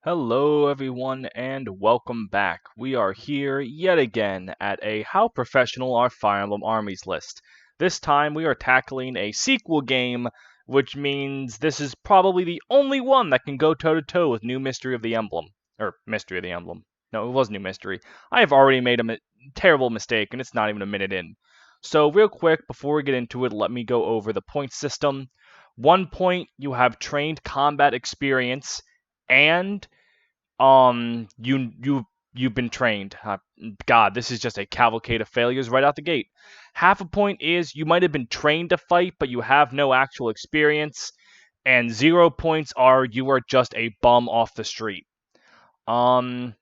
Hello, everyone, and welcome back. We are here yet again at a How Professional Are Fire Emblem Armies list. This time we are tackling a sequel game, which means this is probably the only one that can go toe to toe with New Mystery of the Emblem. Or Mystery of the Emblem. No, it was New Mystery. I have already made a terrible mistake, and it's not even a minute in. So, real quick, before we get into it, let me go over the point system. 1 point, you have trained combat experience and you've been trained. God, this is just a cavalcade of failures right out the gate. Half a point is you might have been trained to fight, but you have no actual experience, and 0 points are you are just a bum off the street. Um,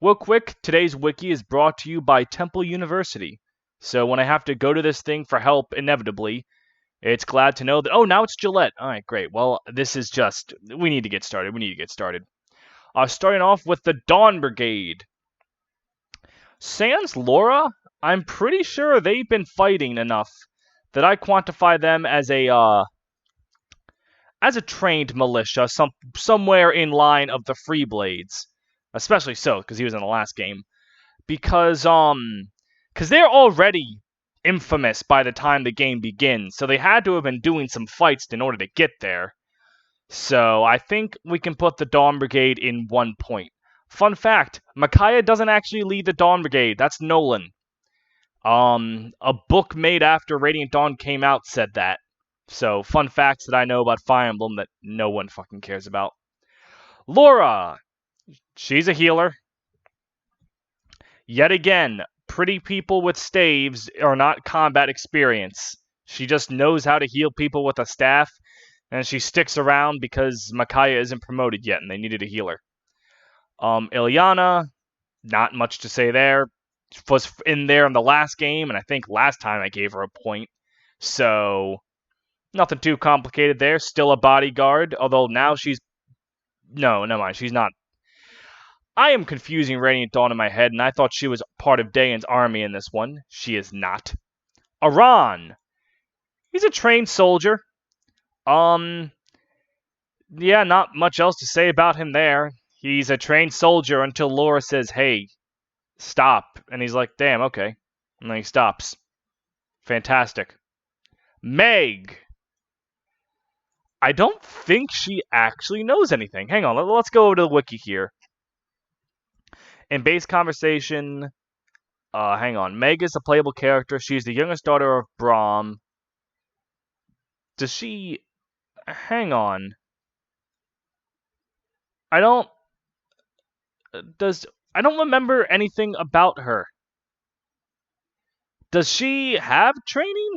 Real quick, today's wiki is brought to you by Temple University. So when I have to go to this thing for help, inevitably, it's glad to know that. Oh, now it's Gillette. All right, great. Well, this is just. We need to get started. We need to get started. Starting off with the Dawn Brigade. Sans Laura, I'm pretty sure they've been fighting enough that I quantify them as a trained militia, somewhere in line of the Free Blades, especially so because he was in the last game. Because they're already infamous by the time the game begins, so they had to have been doing some fights in order to get there. So I think we can put the Dawn Brigade in 1 point. Fun fact, Michiah doesn't actually lead the Dawn Brigade. That's Nolan. A book made after Radiant Dawn came out said that. So, fun facts that I know about Fire Emblem that no one fucking cares about. Laura! She's a healer. Yet again, pretty people with staves are not combat experience. She just knows how to heal people with a staff, and she sticks around because Michiah isn't promoted yet and they needed a healer. Ilyana, not much to say there. Was in there in the last game, and I think last time I gave her a point. So, nothing too complicated there. Still a bodyguard, although now she's. No, never mind. She's not. I am confusing Radiant Dawn in my head, and I thought she was part of Dayan's army in this one. She is not. Aran. He's a trained soldier. Yeah, not much else to say about him there. He's a trained soldier until Laura says, hey, stop. And he's like, damn, okay. And then he stops. Fantastic. Meg. I don't think she actually knows anything. Hang on, let's go over to the wiki here. In base conversation, hang on. Meg is a playable character. She's the youngest daughter of Brahm. Does she... Hang on. I don't... I don't remember anything about her. Does she have training?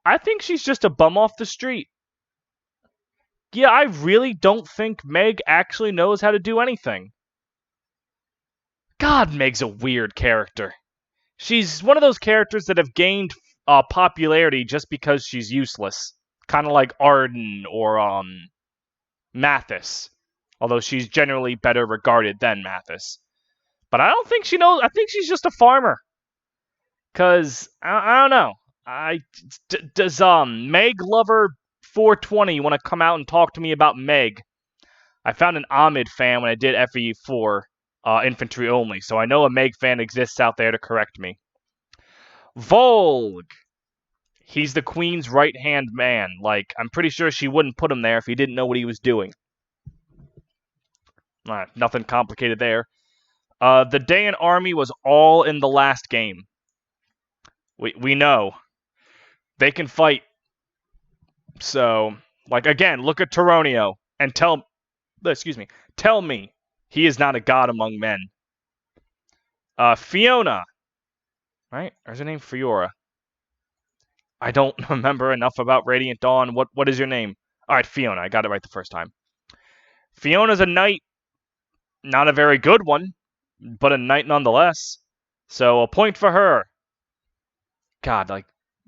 I think she's just a bum off the street. Yeah, I really don't think Meg actually knows how to do anything. God, Meg's a weird character. She's one of those characters that have gained popularity just because she's useless. Kind of like Arden or Mathis. Although she's generally better regarded than Mathis. But I don't think she knows. I think she's just a farmer. Because, I don't know. Does Meg Lover 420 want to come out and talk to me about Meg? I found an Ahmed fan when I did FE4 infantry only, so I know a Meg fan exists out there to correct me. Volg. He's the queen's right-hand man. Like, I'm pretty sure she wouldn't put him there if he didn't know what he was doing. Nothing complicated there. The Dayan army was all in the last game. We know. They can fight. So, like, again, look at Taronio and tell me he is not a god among men. Fiona. Right? Or is her name Fiora? I don't remember enough about Radiant Dawn. What is your name? Alright, Fiona. I got it right the first time. Fiona's a knight. Not a very good one, but a knight nonetheless. So, a point for her. God, like,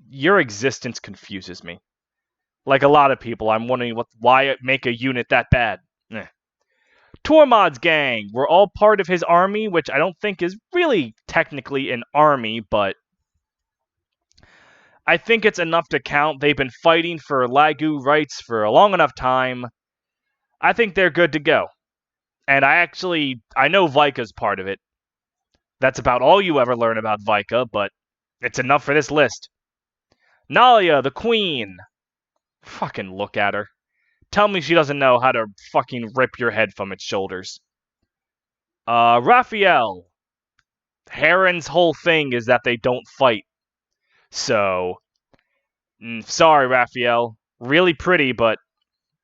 your existence confuses me. Like a lot of people, I'm wondering why make a unit that bad. Tormod's gang. We're all part of his army, which I don't think is really technically an army, but I think it's enough to count. They've been fighting for Lagu rights for a long enough time. I think they're good to go. And I know Vika's part of it. That's about all you ever learn about Vika, but it's enough for this list. Nalia, the queen. Fucking look at her. Tell me she doesn't know how to fucking rip your head from its shoulders. Raphael. Heron's whole thing is that they don't fight. So, sorry, Raphael. Really pretty, but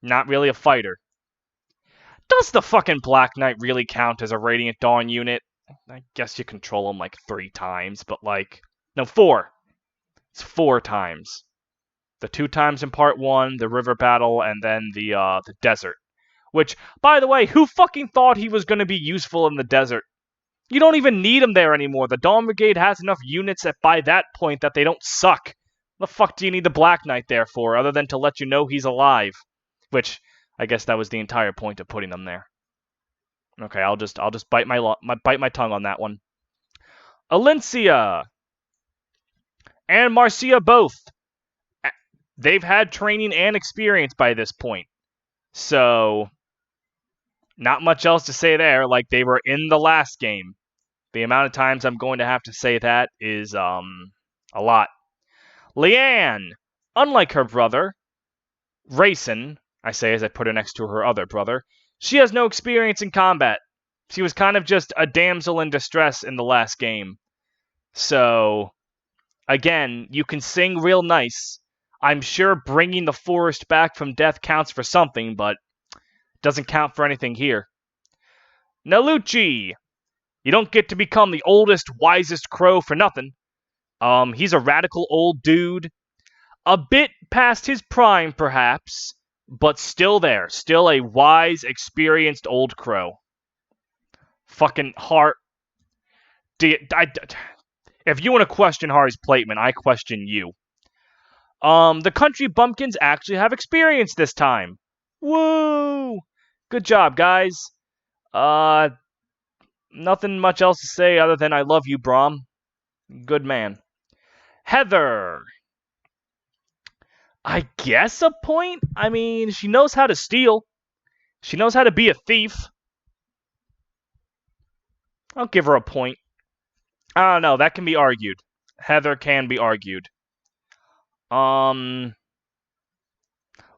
not really a fighter. Does the fucking Black Knight really count as a Radiant Dawn unit? I guess you control him like 3 times, but like... No, 4. It's 4 times. The 2 times in part 1, the river battle, and then the desert. Which, by the way, who fucking thought he was going to be useful in the desert? You don't even need him there anymore. The Dawn Brigade has enough units that by that point that they don't suck. What the fuck do you need the Black Knight there for, other than to let you know he's alive? Which, I guess that was the entire point of putting them there. Okay, I'll just bite my tongue on that one. Elincia and Marcia both. They've had training and experience by this point. So, not much else to say there. Like, they were in the last game. The amount of times I'm going to have to say that is, a lot. Leanne, unlike her brother, Rayson, I say as I put her next to her other brother, she has no experience in combat. She was kind of just a damsel in distress in the last game. So, again, you can sing real nice. I'm sure bringing the forest back from death counts for something, but doesn't count for anything here. Nalucci! You don't get to become the oldest, wisest crow for nothing. He's a radical old dude. A bit past his prime, perhaps, but still there. Still a wise, experienced old crow. Fucking heart. If you want to question Hari's platement, I question you. The country bumpkins actually have experience this time. Woo! Good job, guys. Nothing much else to say other than I love you, Brom. Good man. Heather. I guess a point? I mean, she knows how to steal. She knows how to be a thief. I'll give her a point. I don't know, that can be argued. Heather can be argued.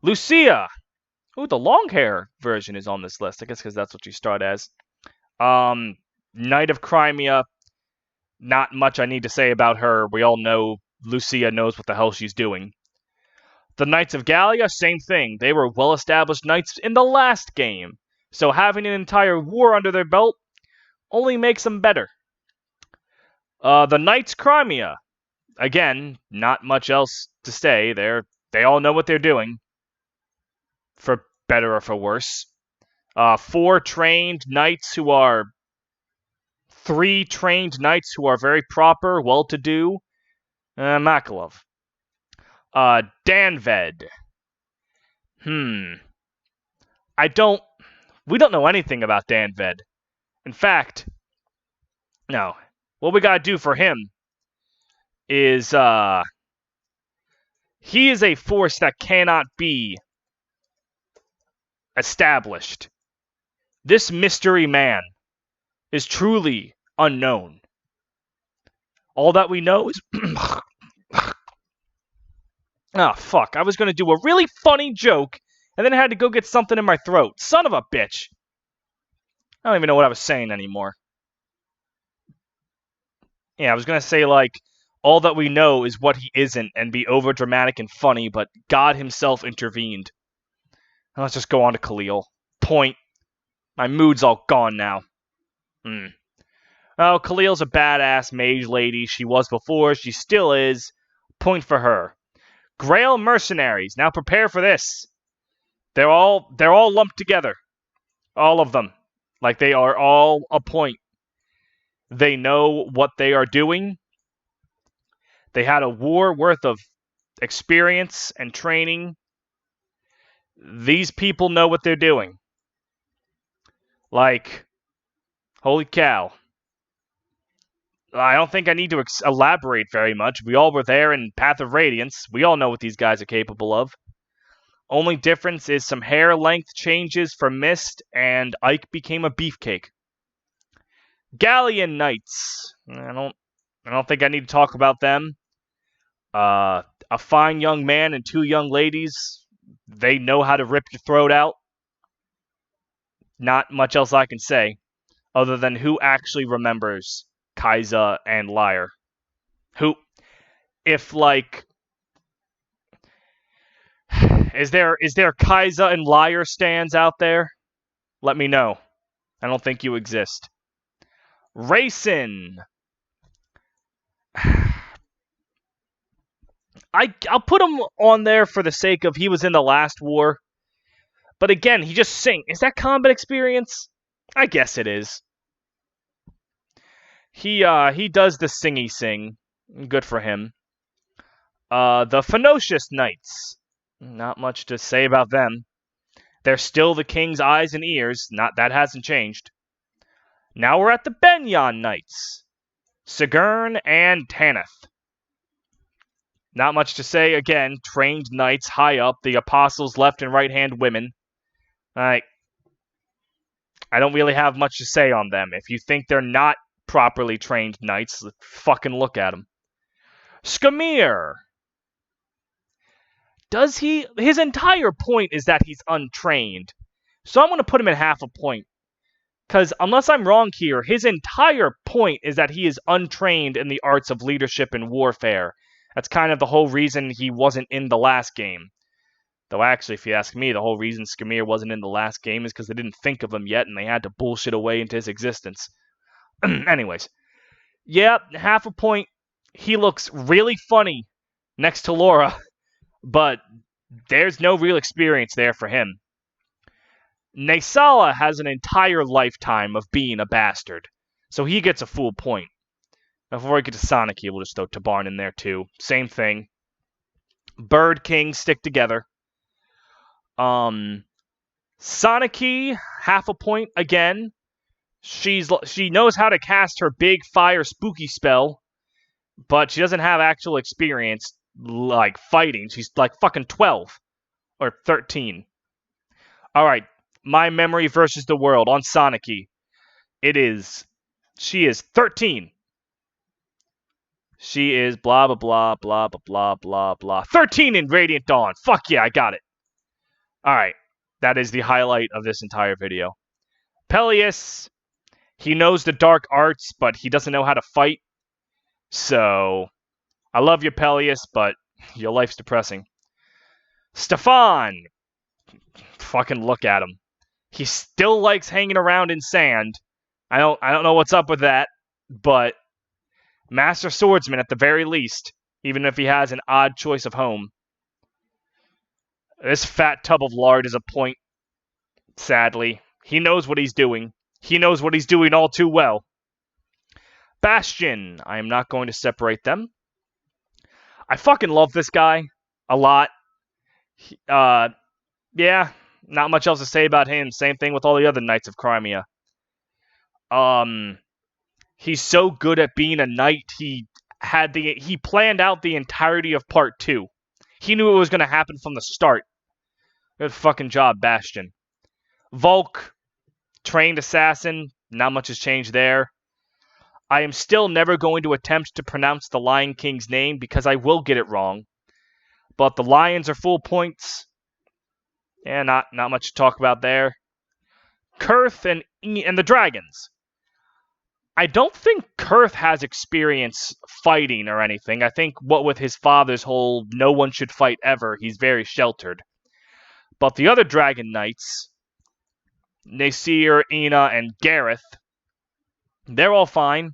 Lucia. Ooh, the long hair version is on this list. I guess because that's what you start as. Knight of Crimea. Not much I need to say about her. We all know Lucia knows what the hell she's doing. The Knights of Gallia, same thing. They were well-established knights in the last game. So having an entire war under their belt only makes them better. The Knights Crimea. Again, not much else to say. They all know what they're doing. For better or for worse. 4 trained knights who are... 3 trained knights who are very proper, well-to-do. Makalov. Danved. We don't know anything about Danved. In fact, no. What we gotta do for him is, he is a force that cannot be established. This mystery man is truly unknown. All that we know is... Ah, fuck. I was going to do a really funny joke, and then I had to go get something in my throat. Son of a bitch. I don't even know what I was saying anymore. Yeah, I was going to say, like, all that we know is what he isn't, and be overdramatic and funny, but God himself intervened. Let's just go on to Khalil. Point. My mood's all gone now. Oh, Khalil's a badass mage lady. She was before. She still is. Point for her. Grail mercenaries. Now prepare for this. They're all lumped together. All of them. Like they are all a point. They know what they are doing. They had a war worth of experience and training. These people know what they're doing. Like, holy cow. I don't think I need to elaborate very much. We all were there in Path of Radiance. We all know what these guys are capable of. Only difference is some hair length changes for Mist, and Ike became a beefcake. Galleon Knights. I don't think I need to talk about them. A fine young man and 2 young ladies. They know how to rip your throat out. Not much else I can say, other than who actually remembers Kaiser and Liar. Who, if like, is there Kaiser and Liar stands out there? Let me know. I don't think you exist. Racing. I'll put him on there for the sake of he was in the last war. But again, he just sing. Is that combat experience? I guess it is. He does the singy sing. Good for him. The Phenocious Knights. Not much to say about them. They're still the king's eyes and ears. That hasn't changed. Now we're at the Benyon Knights. Sigurn and Tanith. Not much to say. Again, trained knights high up. The apostles' left and right hand women. I don't really have much to say on them. If you think they're not properly trained knights, fucking look at them. Skimir. His entire point is that he's untrained. So I'm going to put him at half a point. Because unless I'm wrong here, his entire point is that he is untrained in the arts of leadership and warfare. That's kind of the whole reason he wasn't in the last game. Though actually, if you ask me, the whole reason Skimir wasn't in the last game is because they didn't think of him yet and they had to bullshit away into his existence. Anyways. Yeah, half a point. He looks really funny next to Laura, but there's no real experience there for him. Naysala has an entire lifetime of being a bastard, so he gets a full point. Before we get to Sonic, we'll just throw Tabarn in there too. Same thing. Bird King stick together. Sonic, half a point again. She knows how to cast her big fire spooky spell, but she doesn't have actual experience like fighting. She's like fucking 12 or 13. All right, my memory versus the world on Sonic. She is 13. She is blah blah blah blah blah blah blah blah. 13 in Radiant Dawn. Fuck yeah, I got it. All right, that is the highlight of this entire video. Peleus, he knows the dark arts, but he doesn't know how to fight. So, I love you, Peleus, but your life's depressing. Stefan, fucking look at him. He still likes hanging around in sand. I don't know what's up with that, but Master Swordsman at the very least, even if he has an odd choice of home. This fat tub of lard is a point, sadly. He knows what he's doing. He knows what he's doing all too well. Bastion, I am not going to separate them. I fucking love this guy a lot. Yeah, not much else to say about him. Same thing with all the other Knights of Crimea. He's so good at being a knight. He planned out the entirety of part 2. He knew it was going to happen from the start. Good fucking job, Bastion. Volk, trained assassin. Not much has changed there. I am still never going to attempt to pronounce the Lion King's name because I will get it wrong. But the Lions are full points. Yeah, not much to talk about there. Kurth and the Dragons. I don't think Kurth has experience fighting or anything. I think what with his father's whole no one should fight ever, he's very sheltered. But the other Dragon Knights, Nasir, Ina, and Gareth, they're all fine.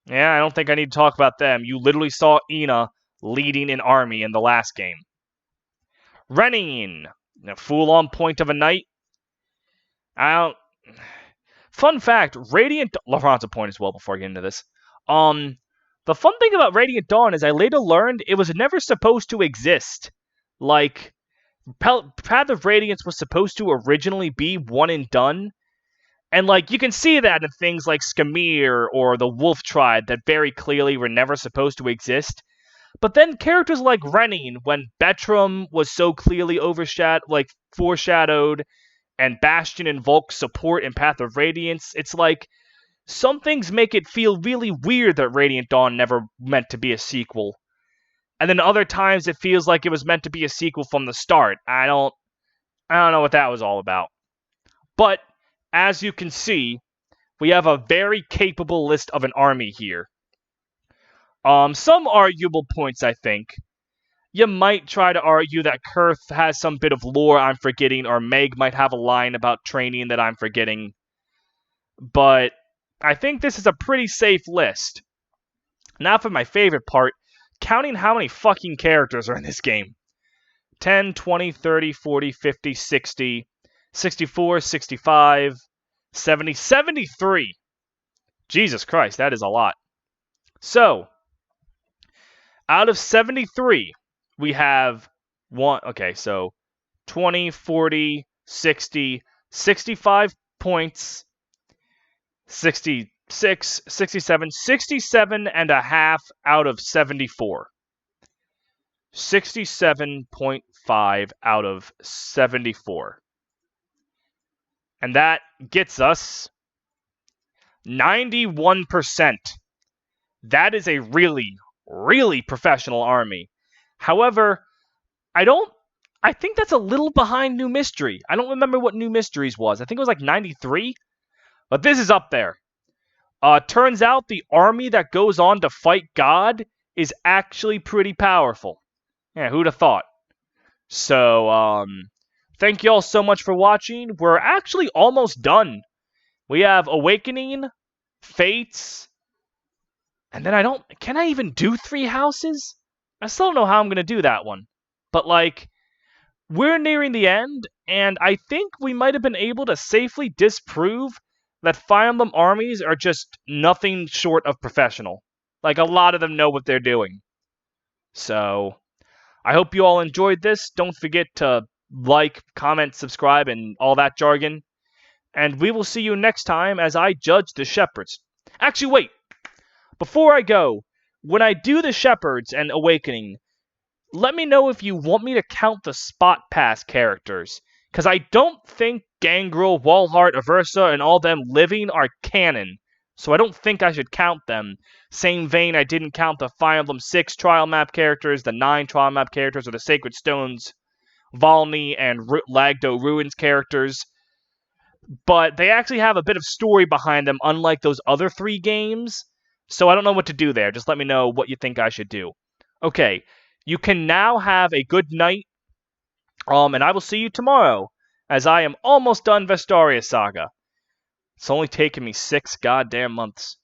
Yeah, I don't think I need to talk about them. You literally saw Ina leading an army in the last game. Renin, a fool on point of a knight. Fun fact, Radiant... Laurent's a point as well before I get into this. The fun thing about Radiant Dawn is I later learned it was never supposed to exist. Like, Path of Radiance was supposed to originally be one and done. And, like, you can see that in things like Skimir or the Wolf Tribe that very clearly were never supposed to exist. But then characters like Renin, when Betram was so clearly foreshadowed, and Bastion and Volk's support in Path of Radiance, it's like some things make it feel really weird that Radiant Dawn never meant to be a sequel. And then other times it feels like it was meant to be a sequel from the start. I don't know what that was all about. But as you can see, we have a very capable list of an army here. Some arguable points, I think. You might try to argue that Kurth has some bit of lore I'm forgetting, or Meg might have a line about training that I'm forgetting. But I think this is a pretty safe list. Now for my favorite part, counting how many fucking characters are in this game. 10, 20, 30, 40, 50, 60, 64, 65, 70, 73. Jesus Christ, that is a lot. So, out of 73, we have 20, 40, 60, 65 points, 66, 67, 67 and a half out of 74. 67.5 out of 74. And that gets us 91%. That is a really, really professional army. However, I think that's a little behind New Mystery. I don't remember what New Mysteries was. I think it was like 93. But this is up there. Turns out the army that goes on to fight God is actually pretty powerful. Yeah, who'd have thought? So, thank you all so much for watching. We're actually almost done. We have Awakening, Fates, and then can I even do 3 houses? I still don't know how I'm going to do that one. But, we're nearing the end, and I think we might have been able to safely disprove that Fire Emblem armies are just nothing short of professional. A lot of them know what they're doing. So, I hope you all enjoyed this. Don't forget to like, comment, subscribe, and all that jargon. And we will see you next time as I judge the Shepherds. Actually, wait. Before I go, when I do the Shepherds and Awakening, let me know if you want me to count the Spot Pass characters. Because I don't think Gangrel, Walhart, Aversa, and all them living are canon. So I don't think I should count them. Same vein, I didn't count the Fire Emblem 6 trial map characters, the 9 trial map characters, or the Sacred Stones, Volney, and Lagdo Ruins characters. But they actually have a bit of story behind them, unlike those other 3 games. So I don't know what to do there. Just let me know what you think I should do. Okay, you can now have a good night. And I will see you tomorrow, as I am almost done Vestaria Saga. It's only taken me 6 goddamn months.